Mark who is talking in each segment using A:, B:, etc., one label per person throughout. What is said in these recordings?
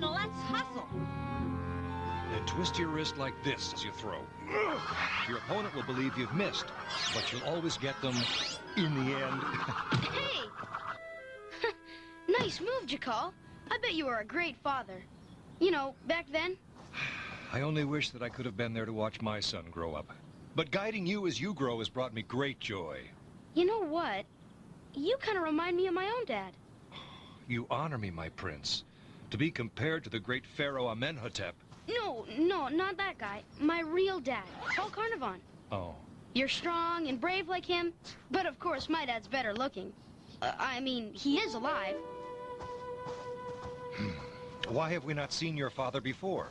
A: on, let's hustle.
B: And twist your wrist like this as you throw. Your opponent will believe you've missed, but you'll always get them in the end.
C: Hey! Nice move, Jakal. I bet you were a great father. You know, back then.
B: I only wish that I could have been there to watch my son grow up. But guiding you as you grow has brought me great joy.
C: You know what? You kind of remind me of my own dad.
B: You honor me, my prince. To be compared to the great pharaoh Amenhotep.
C: No, not that guy. My real dad, Paul Carnarvon.
B: Oh.
C: You're strong and brave like him, but of course my dad's better looking. I mean, he is alive.
B: Why have we not seen your father before?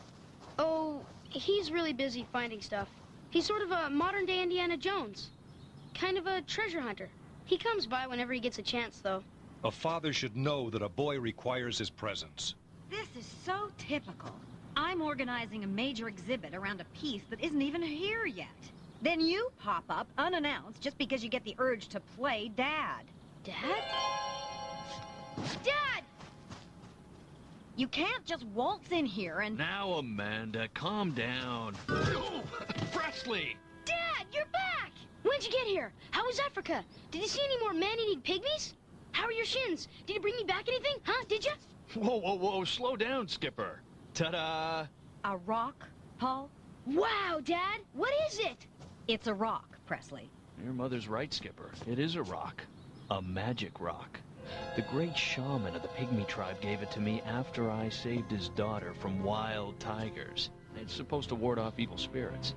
C: Oh, he's really busy finding stuff. He's sort of a modern-day Indiana Jones. Kind of a treasure hunter. He comes by whenever he gets a chance, though.
B: A father should know that a boy requires his presence.
A: This is so typical. I'm organizing a major exhibit around a piece that isn't even here yet. Then you pop up unannounced just because you get the urge to play Dad.
C: Dad? Dad!
A: You can't just waltz in here and...
D: Now, Amanda, calm down. Oh, Presley!
C: Dad, you're back! When'd you get here? How was Africa? Did you see any more man-eating pygmies? How are your shins? Did you bring me back anything? Huh? Did you?
D: Whoa, slow down, Skipper. Ta-da!
A: A rock, Paul?
C: Wow, Dad! What is it?
A: It's a rock, Presley.
D: Your mother's right, Skipper. It is a rock. A magic rock. The great shaman of the pygmy tribe gave it to me after I saved his daughter from wild tigers. It's supposed to ward off evil spirits.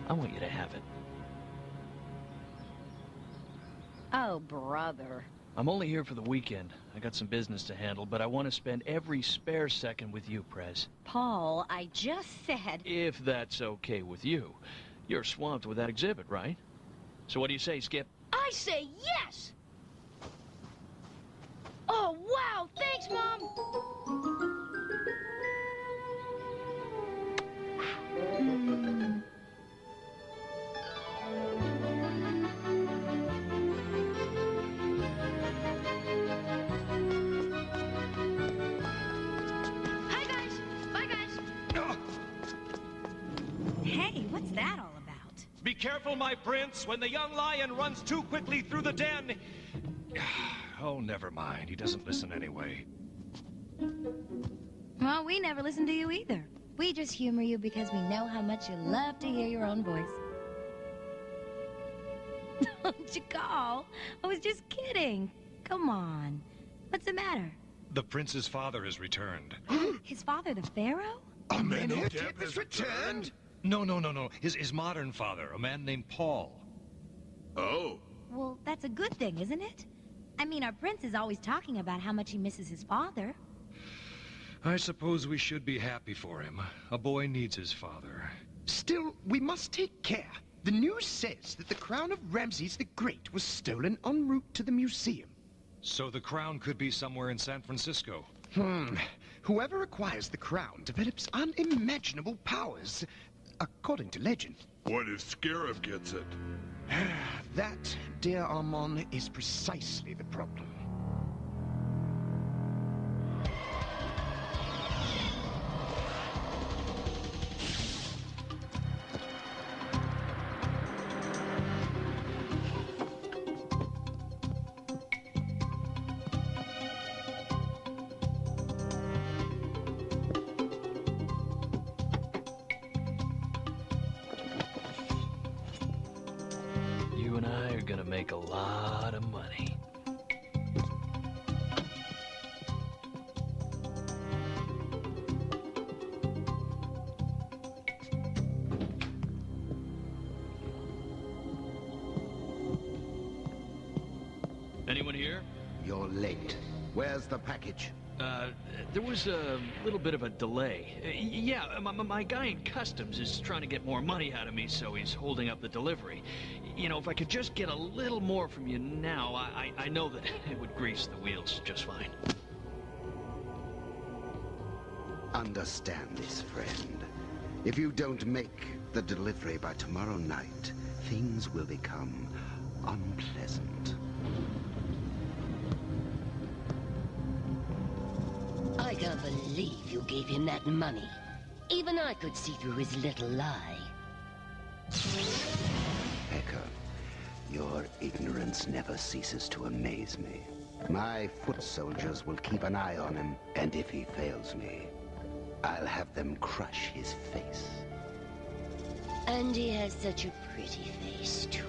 D: I want you to have it.
A: Oh, brother.
D: I'm only here for the weekend. I got some business to handle, but I want to spend every spare second with you, Prez.
A: Paul, I just said...
D: If that's okay with you. You're swamped with that exhibit, right? So what do you say, Skip?
C: I say yes! Oh, wow! Thanks, Mom! Hi, guys! Bye, guys!
A: Hey, what's that all about?
B: Be careful, my prince. When the young lion runs too quickly through the den... Oh, never mind. He doesn't listen anyway.
E: Well, we never listen to you either. We just humor you because we know how much you love to hear your own voice. Don't you call? I was just kidding. Come on. What's the matter?
B: The prince's father has returned.
E: His father, the Pharaoh?
F: Amenhotep has returned?
B: No. His modern father, a man named Paul.
F: Oh.
E: Well, that's a good thing, isn't it? I mean, our prince is always talking about how much he misses his father.
B: I suppose we should be happy for him. A boy needs his father.
F: Still, we must take care. The news says that the crown of Ramses the Great was stolen en route to the museum.
B: So the crown could be somewhere in San Francisco.
F: Whoever acquires the crown develops unimaginable powers, according to legend.
G: What if Scarab gets it?
F: That, dear Armand, is precisely the problem.
D: You and I are gonna make a lot of money. Anyone here?
H: You're late. Where's the package?
D: There was a little bit of a delay. Yeah, my guy in customs is trying to get more money out of me, so he's holding up the delivery. You know, if I could just get a little more from you now, I know that it would grease the wheels just fine.
H: Understand this, friend. If you don't make the delivery by tomorrow night, things will become unpleasant.
I: I can't believe you gave him that money. Even I could see through his little lie.
H: Echo, your ignorance never ceases to amaze me. My foot soldiers will keep an eye on him, and if he fails me, I'll have them crush his face.
I: And he has such a pretty face, too.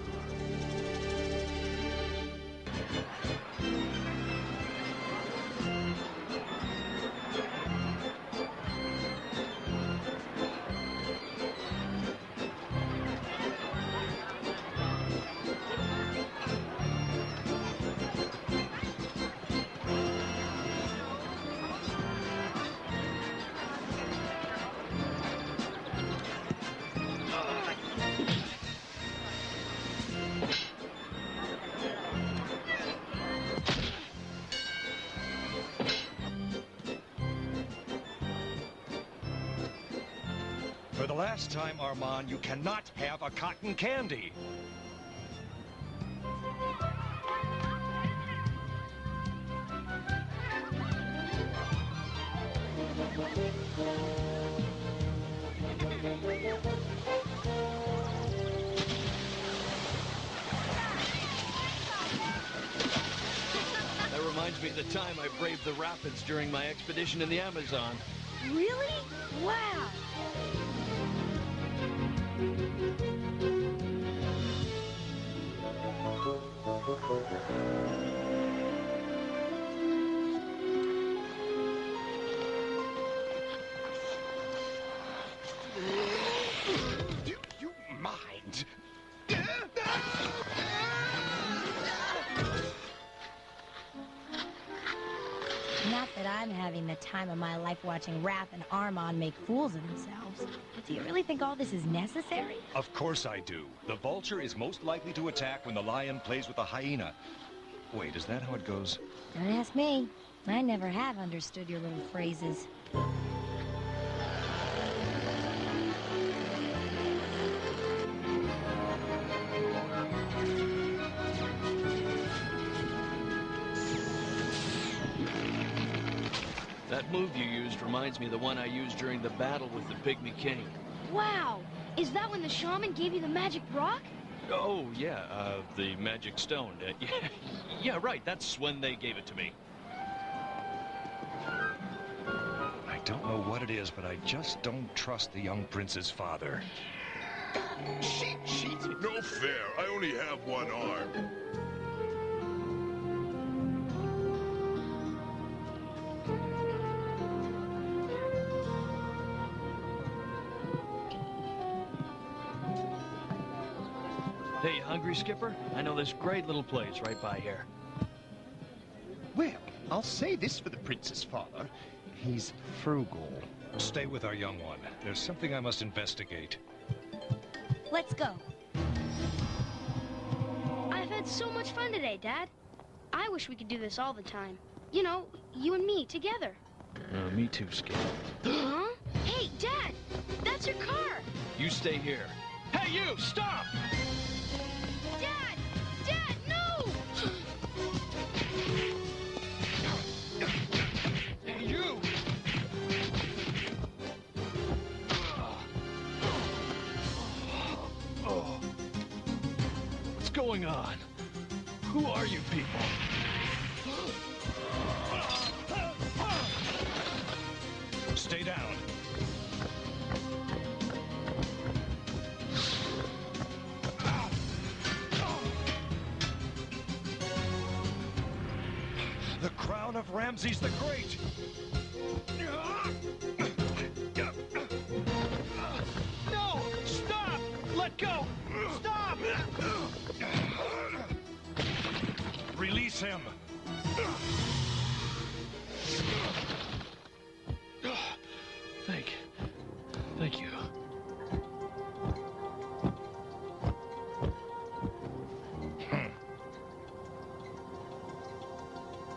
B: For the last time, Armand, you cannot have a cotton candy.
D: That reminds me of the time I braved the rapids during my expedition in the Amazon.
E: Really? Wow.
F: Do you mind?
E: Not that I'm having the time of my life watching Raph and Armand make fools of themselves. But do you really think all this is necessary?
B: Of course I do. The vulture is most likely to attack when the lion plays with the hyena. Wait, is that how it goes?
E: Don't ask me. I never have understood your little phrases.
D: That move you used reminds me of the one I used during the battle with the Pygmy King.
C: Wow! Is that when the shaman gave you the magic rock?
D: Oh, yeah, the magic stone. Yeah, right, that's when they gave it to me.
B: I don't know what it is, but I just don't trust the young prince's father.
F: She cheated.
G: No fair. I only have one arm.
D: Hey, hungry, Skipper? I know this great little place right by here.
F: Well, I'll say this for the prince's father. He's frugal.
B: Stay with our young one. There's something I must investigate.
E: Let's go.
C: I've had so much fun today, Dad. I wish we could do this all the time. You know, you and me together.
D: Me too, Skip.
C: Huh? Hey, Dad! That's your car!
D: You stay here. Hey, you! Stop!
C: Dad! Dad, no!
D: Hey, you! What's going on? Who are you people?
B: Stay down. The crown of Ramses the Great!
D: No! Stop! Let go! Stop!
B: Release him!
D: Thank you.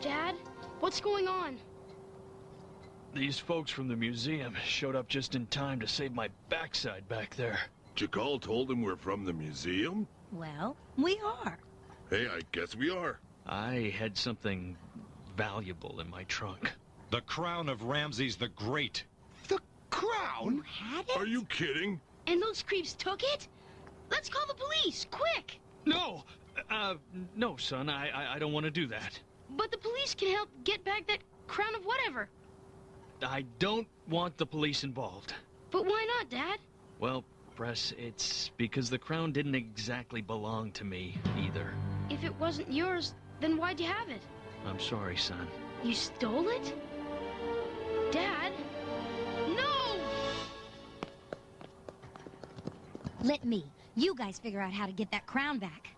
C: Dad, what's going on?
D: These folks from the museum showed up just in time to save my backside back there.
G: Jakal told him we're from the museum?
E: Well, we are.
G: Hey, I guess we are.
D: I had something valuable in my trunk.
B: The crown of Ramses the Great.
F: The crown?
E: You had it?
G: Are you kidding?
C: And those creeps took it? Let's call the police, quick!
D: No! No, son, I don't want to do that.
C: But the police can help get back that crown of whatever.
D: I don't want the police involved.
C: But why not, Dad?
D: Well, Press, it's because the crown didn't exactly belong to me, either.
C: If it wasn't yours, then why'd you have it?
D: I'm sorry, son.
C: You stole it? Dad? No!
E: Let me. You guys figure out how to get that crown back.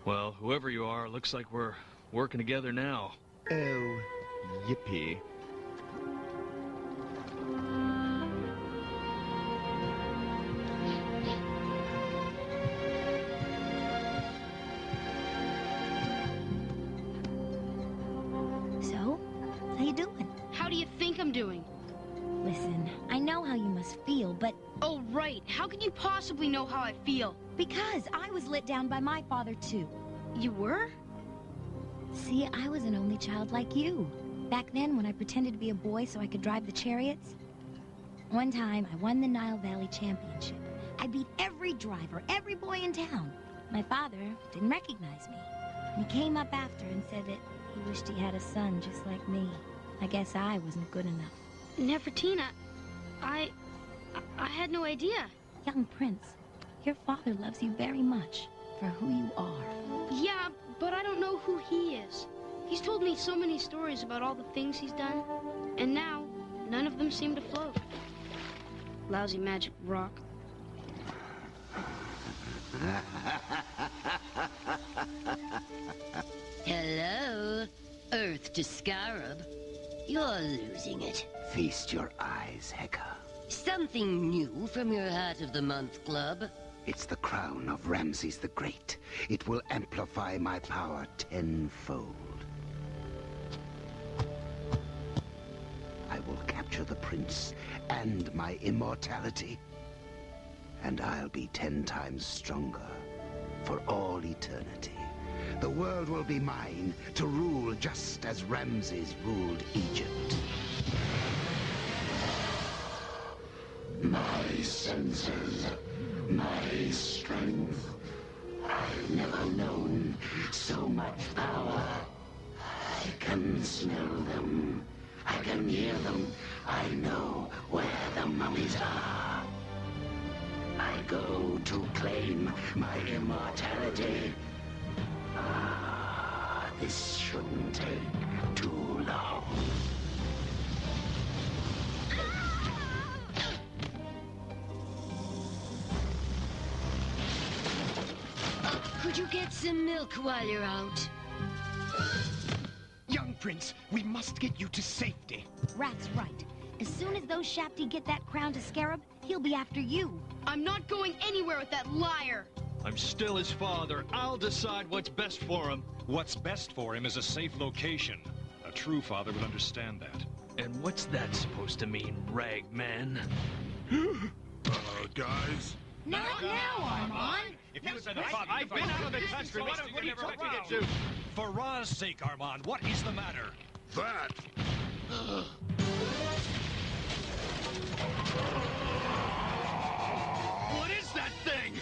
D: Well, whoever you are, looks like we're working together now.
F: Oh, yippee.
E: So, how you doing?
C: How do you think I'm doing?
E: Listen, I know how you must feel, but
C: Oh, right. How can you possibly know how I feel?
E: because I was let down by my father, too.
C: You were?
E: See, I was an only child like you. Back then, when I pretended to be a boy so I could drive the chariots. One time, I won the Nile Valley Championship. I beat every driver, every boy in town. My father didn't recognize me. He came up after and said that he wished he had a son just like me. I guess I wasn't good enough.
C: Nefertina, I had no idea.
E: Young prince, your father loves you very much for who you are.
C: Yeah, but I don't know who he is. He's told me so many stories about all the things he's done, and now none of them seem to float. Lousy magic rock.
I: Hello, Earth to Scarab. You're losing it.
H: Feast your eyes, Heka.
I: Something new from your Hat of the Month Club.
H: It's the crown of Ramses the Great. It will amplify my power tenfold. I will capture the prince and my immortality. And I'll be 10 times stronger for all eternity. The world will be mine to rule just as Ramses ruled Egypt. My senses, my strength. I've never known so much power. I can smell them. I can hear them. I know where the mummies are. I go to claim my immortality. This shouldn't take too long.
I: Could you get some milk while you're out?
F: Young prince, we must get you to safety.
E: Rat's right. As soon as those Shafty get that crown to Scarab, he'll be after you.
C: I'm not going anywhere with that liar.
D: I'm still his father. I'll decide what's best for him.
B: What's best for him is a safe location. A true father would understand that.
D: And what's that supposed to mean, Ragman?
G: Guys?
E: Not now, Armand!
B: If you had been the father,
D: I've been out of the country. What do you expect me to do?
B: For Ra's sake, Armand, what is the matter?
G: That!
D: What is that thing?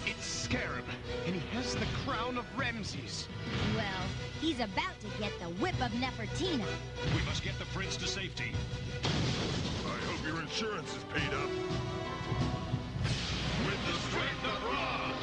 F: It's Scarab, and he has the crown of Ramses.
E: Well, he's about to get the whip of Nefertina.
B: We must get the prince to safety.
G: I hope your insurance is paid up. With the strength of Ra!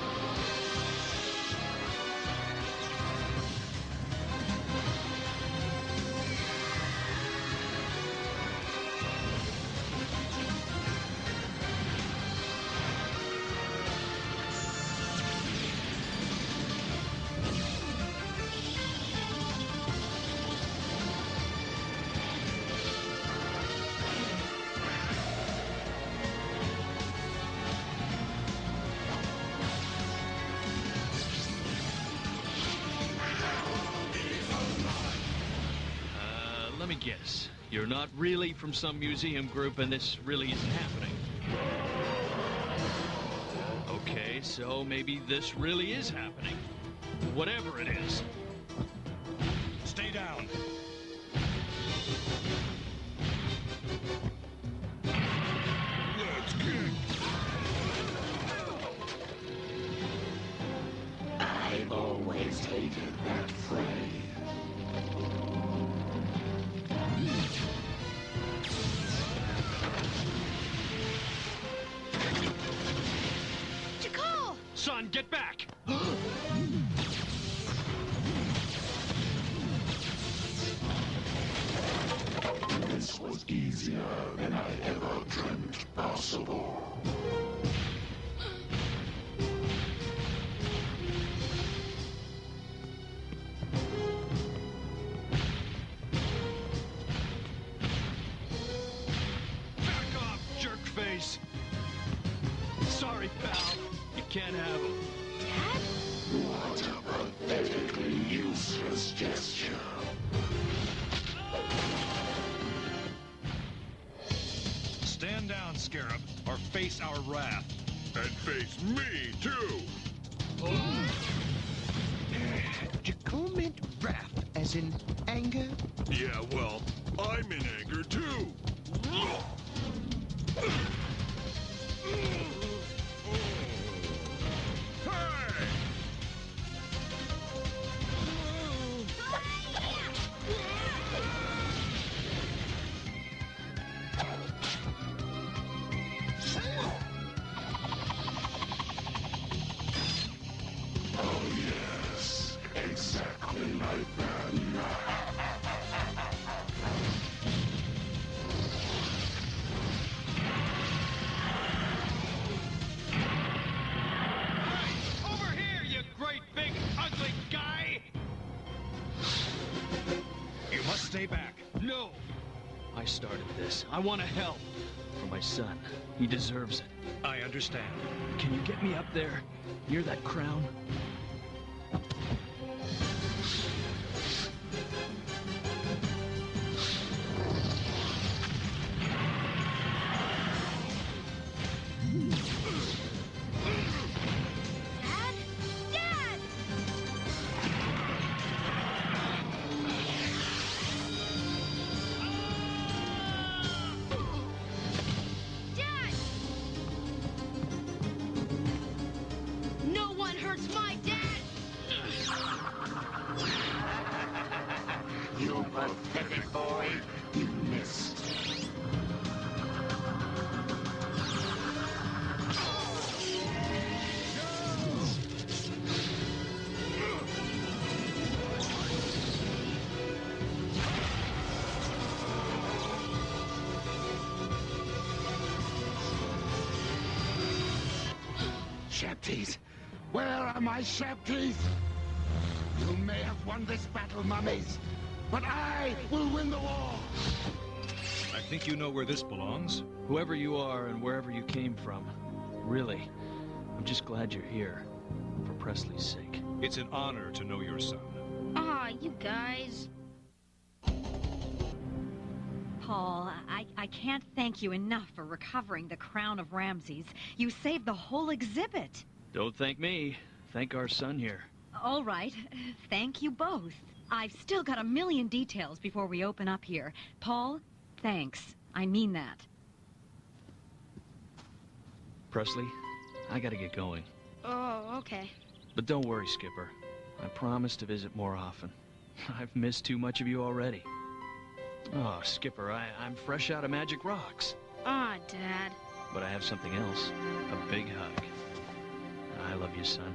D: Let me guess. You're not really from some museum group and this really isn't happening. Okay, so maybe this really is happening. Whatever it is.
B: Stay down.
J: hated that fray.
C: Jakal!
D: Son, get back!
J: This was easier than I ever dreamt possible.
D: Back off, jerkface! Sorry, pal. You can't have him.
J: What a pathetically useless gesture.
B: Stand down, Scarab, or face our wrath.
G: And face me, too!
F: Jakal meant wrath, as in anger.
G: Yeah, well, I'm in anger, too! Hey!
J: Oh yes, exactly like that.
D: Over here, you great big ugly guy!
B: You must stay back.
D: No! I started this. I want to help. For my son. He deserves it.
B: I understand.
D: Can you get me up there? Near that crown?
C: Dad? Dad! Dad! No one hurts my dad!
J: You pathetic boy, you missed. Sharp teeth! Where are my sharp teeth? You may have won this battle, mummies, but I will win the war!
B: I think you know where this belongs.
D: Whoever you are and wherever you came from, really, I'm just glad you're here. For Presley's sake.
B: It's an honor to know your son.
C: Ah, you guys.
A: Paul, I can't thank you enough for recovering the crown of Ramses. You saved the whole exhibit.
D: Don't thank me. Thank our son here.
A: All right. Thank you both. I've still got a million details before we open up here. Paul, thanks. I mean that.
D: Presley, I gotta get going.
C: Oh, okay.
D: But don't worry, Skipper. I promise to visit more often. I've missed too much of you already. Oh, Skipper, I'm fresh out of Magic Rocks.
C: Ah, Dad.
D: But I have something else. A big hug. I love you, son.